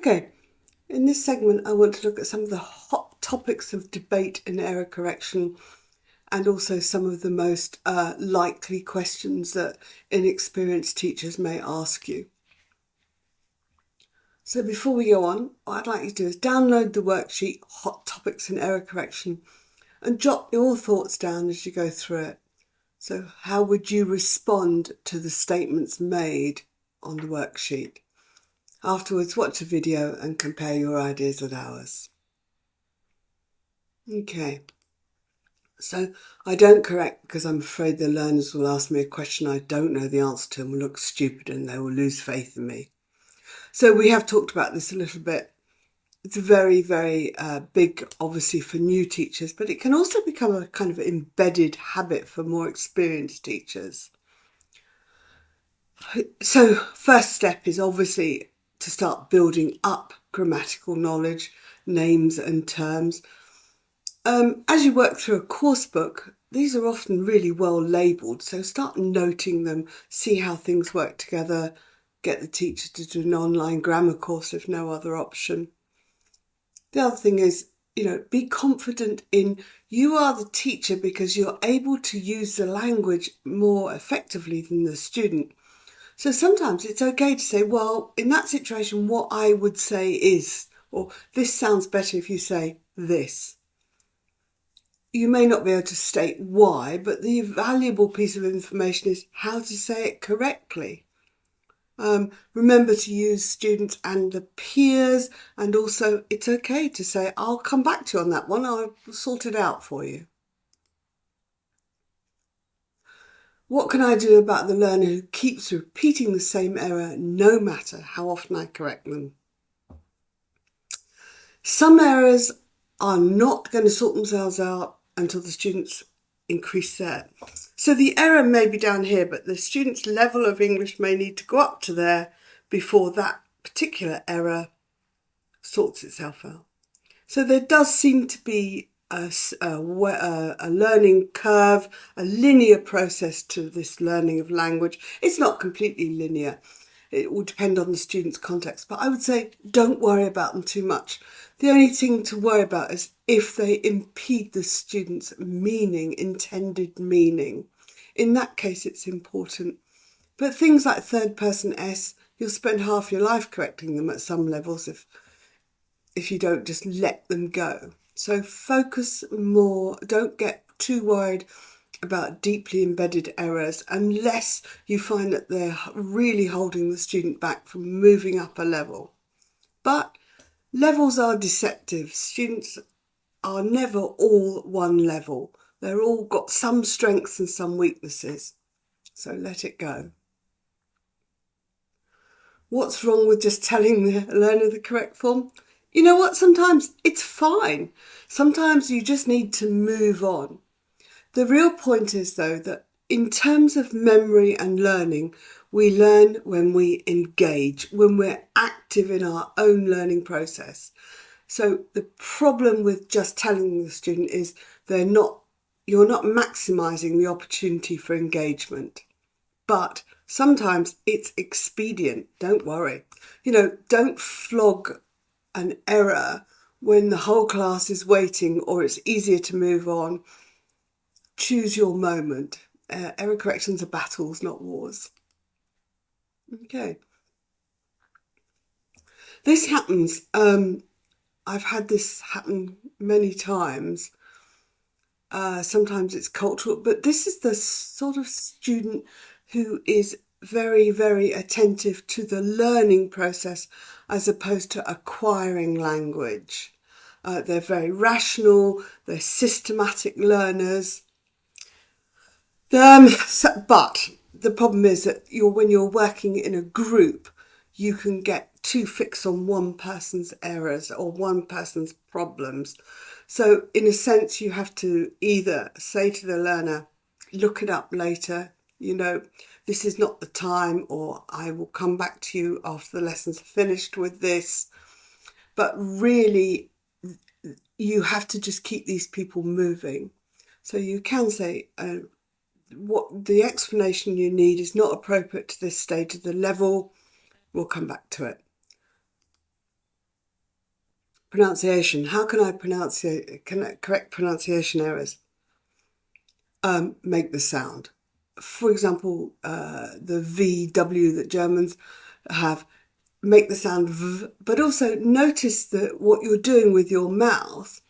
Okay, in this segment I want to look at some of the hot topics of debate in error correction and also some of the most likely questions that inexperienced teachers may ask you. So before we go on, what I'd like you to do is download the worksheet, Hot Topics in Error Correction, and jot your thoughts down as you go through it. So how would you respond to the statements made on the worksheet? Afterwards, watch a video and compare your ideas with ours. Okay, so I don't correct because I'm afraid the learners will ask me a question I don't know the answer to and will look stupid and they will lose faith in me. So we have talked about this a little bit. It's very, very big, obviously, for new teachers, but it can also become a kind of embedded habit for more experienced teachers. So first step is obviously to start building up grammatical knowledge, names and terms. As you work through a course book, these are often really well labelled, so start noting them, see how things work together, get the teacher to do an online grammar course if no other option. The other thing is, be confident in you are the teacher because you're able to use the language more effectively than the student. So sometimes it's okay to say, well, in that situation, what I would say is, or this sounds better if you say this. You may not be able to state why, but the valuable piece of information is how to say it correctly. Remember to use students and the peers, and also it's okay to say, I'll come back to you on that one, I'll sort it out for you. What can I do about the learner who keeps repeating the same error no matter how often I correct them? Some errors are not going to sort themselves out until the students increase there. So the error may be down here, but the student's level of English may need to go up to there before that particular error sorts itself out. So there does seem to be a learning curve, a linear process to this learning of language. It's not completely linear. It will depend on the student's context, but I would say don't worry about them too much. The only thing to worry about is if they impede the student's meaning, intended meaning. In that case, it's important. But things like third person S, you'll spend half your life correcting them at some levels if you don't just let them go. So focus more, don't get too worried about deeply embedded errors unless you find that they're really holding the student back from moving up a level. But levels are deceptive. Students are never all one level. They're all got some strengths and some weaknesses. So let it go. What's wrong with just telling the learner the correct form? You know what? Sometimes it's fine. Sometimes you just need to move on. The real point is, though, that in terms of memory and learning, we learn when we engage, when we're active in our own learning process. So the problem with just telling the student is you're not maximising the opportunity for engagement. But sometimes it's expedient, don't worry. Don't flog an error when the whole class is waiting or it's easier to move on. Choose your moment. Error corrections are battles, not wars. Okay. This happens. I've had this happen many times. Sometimes it's cultural, but this is the sort of student who is very, very attentive to the learning process as opposed to acquiring language. They're very rational, they're systematic learners. But the problem is that when you're working in a group, you can get too fixed on one person's errors or one person's problems. So in a sense, you have to either say to the learner, look it up later, this is not the time, or I will come back to you after the lesson's finished with this. But really, you have to just keep these people moving. So you can say, what the explanation you need is not appropriate to this stage of the level. We'll come back to it. pronunciation. How can I correct pronunciation errors? Make the sound. For example, the VW that Germans have, make the sound V, but also notice that what you're doing with your mouth,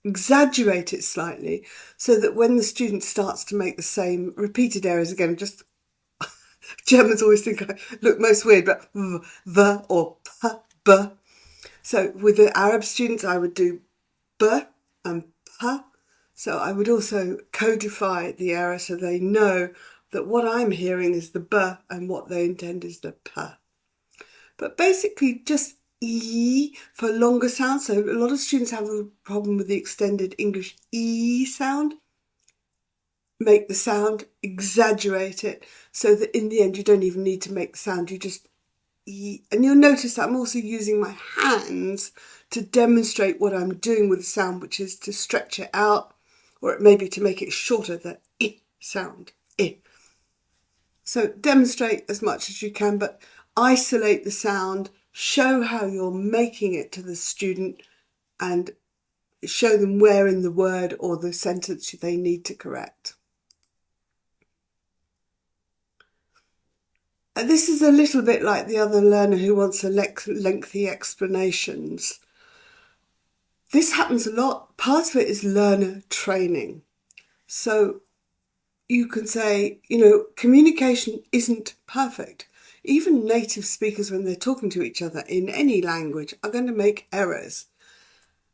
exaggerate it slightly so that when the student starts to make the same repeated errors again, just Germans always think I look most weird, but V or P, B. So with the Arab students, I would do B and P. So I would also codify the error so they know that what I'm hearing is the B and what they intend is the P. But basically just E for longer sounds. So a lot of students have a problem with the extended English E sound. Make the sound, exaggerate it, so that in the end you don't even need to make the sound, you just E. And you'll notice that I'm also using my hands to demonstrate what I'm doing with the sound, which is to stretch it out, or maybe to make it shorter, the I sound, I. So demonstrate as much as you can, but isolate the sound, show how you're making it to the student, and show them where in the word or the sentence they need to correct. This is a little bit like the other learner who wants a lengthy explanations. This happens a lot. Part of it is learner training. So you can say, communication isn't perfect. Even native speakers, when they're talking to each other in any language, are going to make errors.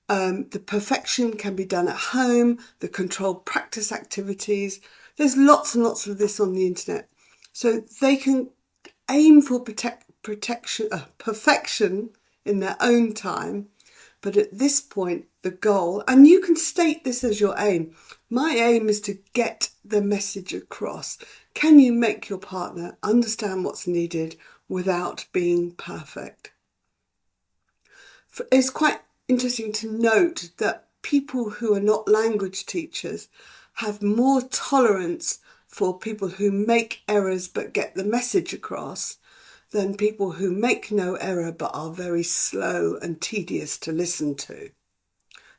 The perfection can be done at home, the controlled practice activities. There's lots and lots of this on the internet. So they can aim for perfection in their own time. But at this point, the goal, and you can state this as your aim. My aim is to get the message across. Can you make your partner understand what's needed without being perfect? It's quite interesting to note that people who are not language teachers have more tolerance for people who make errors but get the message across than people who make no error but are very slow and tedious to listen to.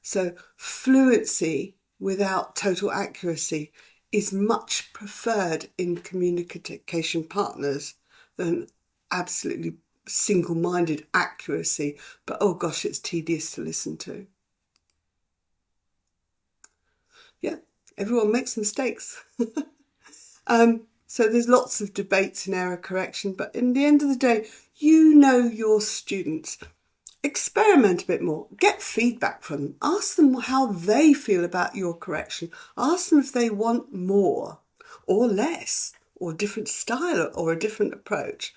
So fluency without total accuracy is much preferred in communication partners than absolutely single-minded accuracy, but oh gosh, it's tedious to listen to. Yeah, everyone makes mistakes. So there's lots of debates in error correction, but in the end of the day, you know your students. Experiment a bit more, get feedback from them, ask them how they feel about your correction, ask them if they want more or less or different style or a different approach.